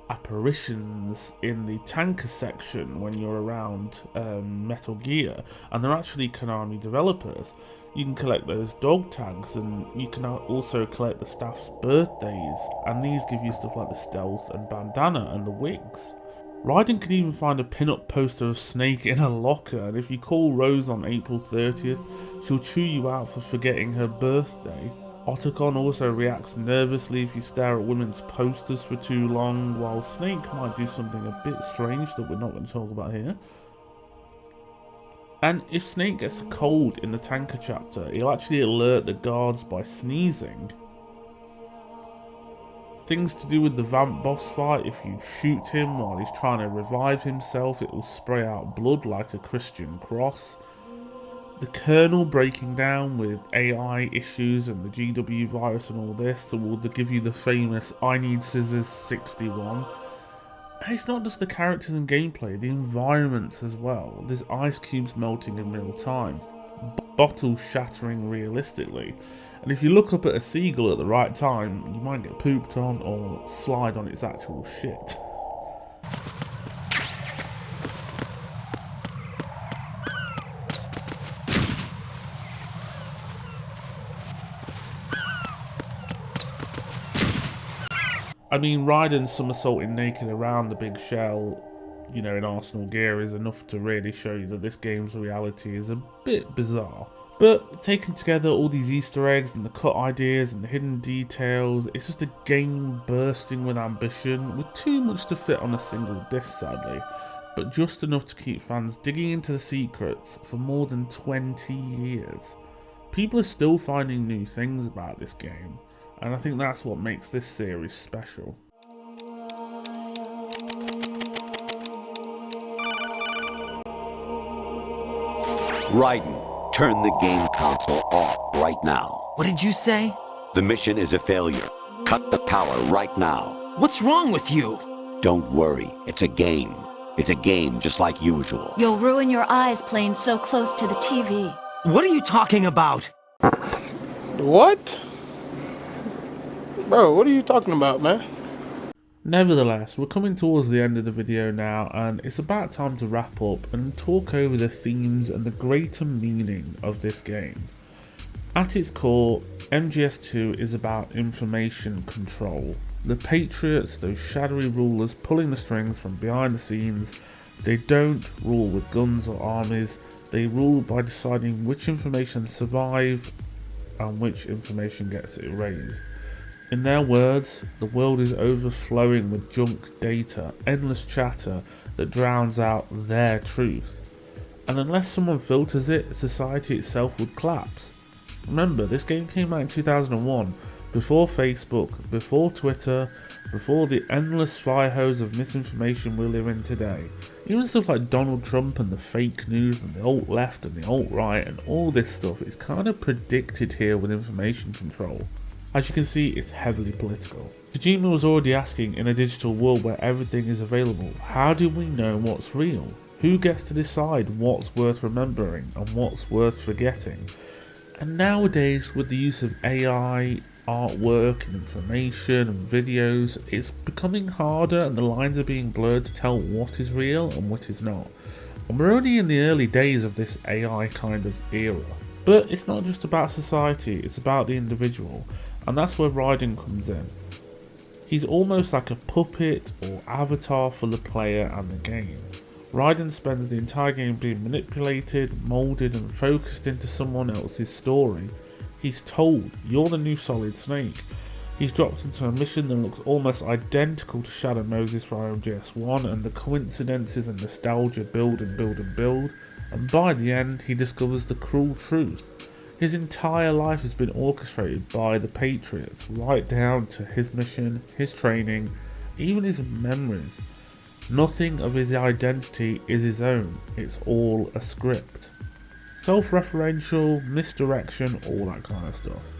Speaker 2: apparitions in the tanker section when you're around Metal Gear, and they're actually Konami developers. You can collect those dog tags, and you can also collect the staff's birthdays, and these give you stuff like the stealth and bandana and the wigs. Raiden can even find a pin-up poster of Snake in a locker, and if you call Rose on April 30th, she'll chew you out for forgetting her birthday. Otacon also reacts nervously if you stare at women's posters for too long, while Snake might do something a bit strange that we're not going to talk about here. And if Snake gets a cold in the tanker chapter, he'll actually alert the guards by sneezing. Things to do with the vamp boss fight, if you shoot him while he's trying to revive himself, it will spray out blood like a Christian cross. The kernel breaking down with AI issues and the GW virus and all this, so will give you the famous I need scissors 61. And it's not just the characters and gameplay, the environments as well. There's ice cubes melting in real time, bottles shattering realistically, and if you look up at a seagull at the right time, you might get pooped on or slide on its actual shit. I mean, Raiden somersaulting naked around the big shell, you know, in Arsenal gear is enough to really show you that this game's reality is a bit bizarre. But taking together all these Easter eggs and the cut ideas and the hidden details, it's just a game bursting with ambition, with too much to fit on a single disc sadly, but just enough to keep fans digging into the secrets for more than 20 years. People are still finding new things about this game, and I think that's what makes this series special.
Speaker 1: Raiden, turn the game console off right now.
Speaker 7: What did you say?
Speaker 1: The mission is a failure. Cut the power right now.
Speaker 7: What's wrong with you?
Speaker 1: Don't worry, it's a game. It's a game just like usual.
Speaker 10: You'll ruin your eyes playing so close to the TV.
Speaker 7: What are you talking about?
Speaker 12: What? Bro, what are you talking about, man?
Speaker 2: Nevertheless, we're coming towards the end of the video now, and it's about time to wrap up and talk over the themes and the greater meaning of this game. At its core, MGS2 is about information control. The Patriots, those shadowy rulers pulling the strings from behind the scenes, they don't rule with guns or armies, they rule by deciding which information survive and which information gets erased. In their words, the world is overflowing with junk data, endless chatter that drowns out their truth. And unless someone filters it, society itself would collapse. Remember, this game came out in 2001, before Facebook, before Twitter, before the endless fire hose of misinformation we live in today. Even stuff like Donald Trump and the fake news and the alt-left and the alt-right and all this stuff is kind of predicted here with information control. As you can see, it's heavily political. Kojima was already asking, in a digital world where everything is available, how do we know what's real? Who gets to decide what's worth remembering and what's worth forgetting? And nowadays, with the use of AI, artwork and information and videos, it's becoming harder and the lines are being blurred to tell what is real and what is not. And we're only in the early days of this AI kind of era. But it's not just about society, it's about the individual. And that's where Raiden comes in. He's almost like a puppet or avatar for the player and the game. Raiden spends the entire game being manipulated, moulded and focused into someone else's story. He's told, you're the new Solid Snake. He's dropped into a mission that looks almost identical to Shadow Moses from MGS1, and the coincidences and nostalgia build and build and build, and by the end he discovers the cruel truth. His entire life has been orchestrated by the Patriots, right down to his mission, his training, even his memories. Nothing of his identity is his own, it's all a script. Self-referential, misdirection, all that kind of stuff.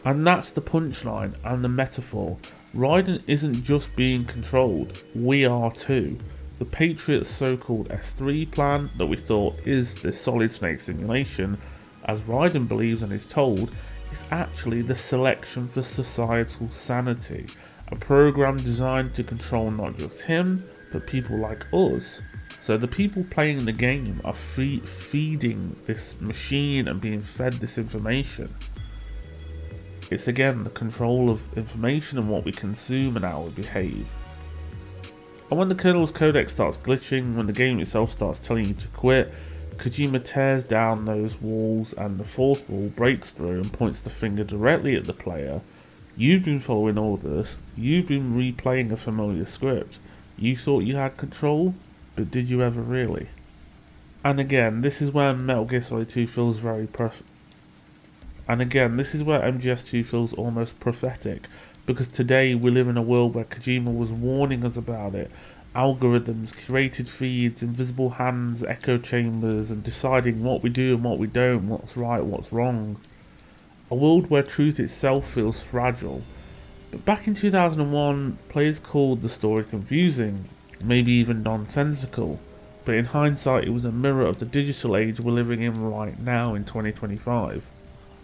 Speaker 2: And that's the punchline and the metaphor. Raiden isn't just being controlled, we are too. The Patriots' so-called S3 plan that we thought is the Solid Snake simulation, as Raiden believes and is told, is actually the selection for societal sanity, a program designed to control not just him, but people like us. So the people playing the game are feeding this machine and being fed this information. It's again the control of information and what we consume and how we behave. And when the kernel's codec starts glitching, when the game itself starts telling you to quit, Kojima tears down those walls and the fourth wall breaks through and points the finger directly at the player. You've been following orders, you've been replaying a familiar script, you thought you had control, but did you ever really? And again, this is where Metal Gear Solid 2 feels this is where MGS2 feels almost prophetic, because today we live in a world where Kojima was warning us about it. Algorithms, curated feeds, invisible hands, echo chambers, and deciding what we do and what we don't, what's right, what's wrong. A world where truth itself feels fragile. But back in 2001, players called the story confusing, maybe even nonsensical. But in hindsight, it was a mirror of the digital age we're living in right now in 2025.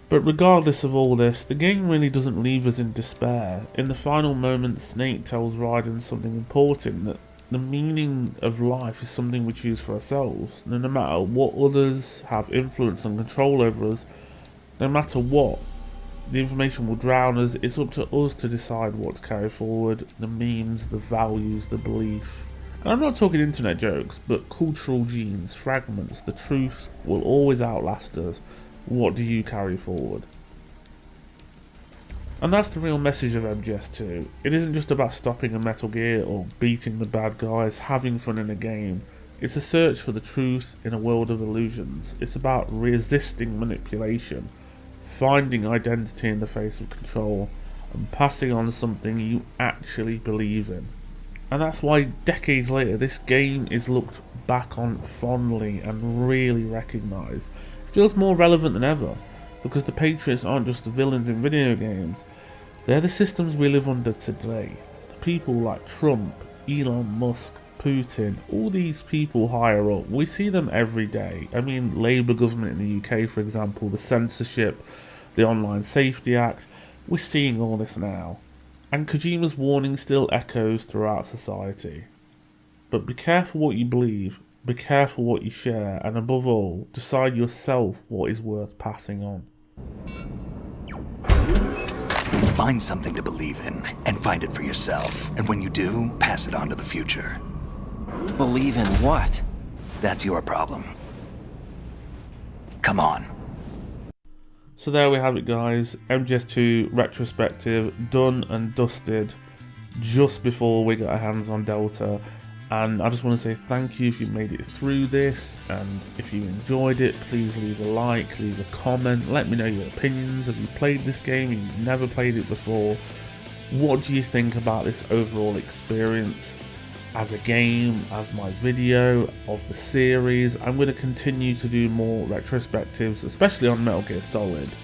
Speaker 2: But regardless of all this, the game really doesn't leave us in despair. In the final moments, Snake tells Raiden something important, that the meaning of life is something we choose for ourselves. No matter what others have influence and control over us, no matter what, the information will drown us. It's up to us to decide what to carry forward, the memes, the values, the belief. And I'm not talking internet jokes, but cultural genes, fragments. The truth will always outlast us. What do you carry forward? And that's the real message of MGS2. It isn't just about stopping a Metal Gear or beating the bad guys, having fun in a game. It's a search for the truth in a world of illusions. It's about resisting manipulation, finding identity in the face of control, and passing on something you actually believe in. And that's why decades later this game is looked back on fondly and really recognised. It feels more relevant than ever, because the Patriots aren't just the villains in video games, they're the systems we live under today. The people like Trump, Elon Musk, Putin, all these people higher up, we see them every day. I mean, Labour government in the UK, for example, the censorship, the Online Safety Act, we're seeing all this now. And Kojima's warning still echoes throughout society. But be careful what you believe, be careful what you share, and above all, decide yourself what is worth passing on.
Speaker 6: Find something to believe in, and find it for yourself. And when you do, pass it on to the future.
Speaker 7: Believe in what?
Speaker 6: That's your problem. Come on.
Speaker 2: So there we have it, guys. MGS2 retrospective done and dusted just before we got our hands on Delta. And I just want to say thank you if you made it through this, and if you enjoyed it, please leave a like, leave a comment, let me know your opinions. Have you played this game? You've never played it before? What do you think about this overall experience as a game, as my video of the series? I'm going to continue to do more retrospectives, especially on Metal Gear Solid.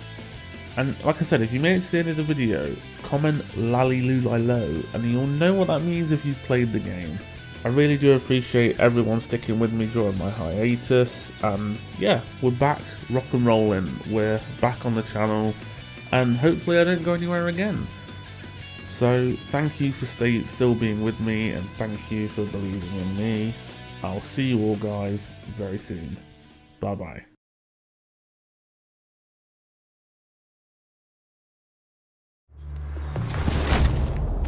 Speaker 2: And like I said, if you made it to the end of the video, comment lalilulilo and you'll know what that means if you've played the game. I really do appreciate everyone sticking with me during my hiatus, and yeah, we're back rock and rolling, we're back on the channel, and hopefully I don't go anywhere again. So thank you for still being with me, and thank you for believing in me. I'll see you all guys very soon. Bye bye.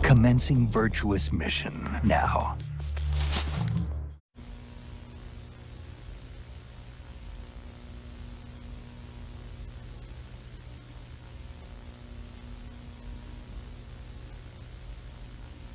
Speaker 6: Commencing virtuous mission now.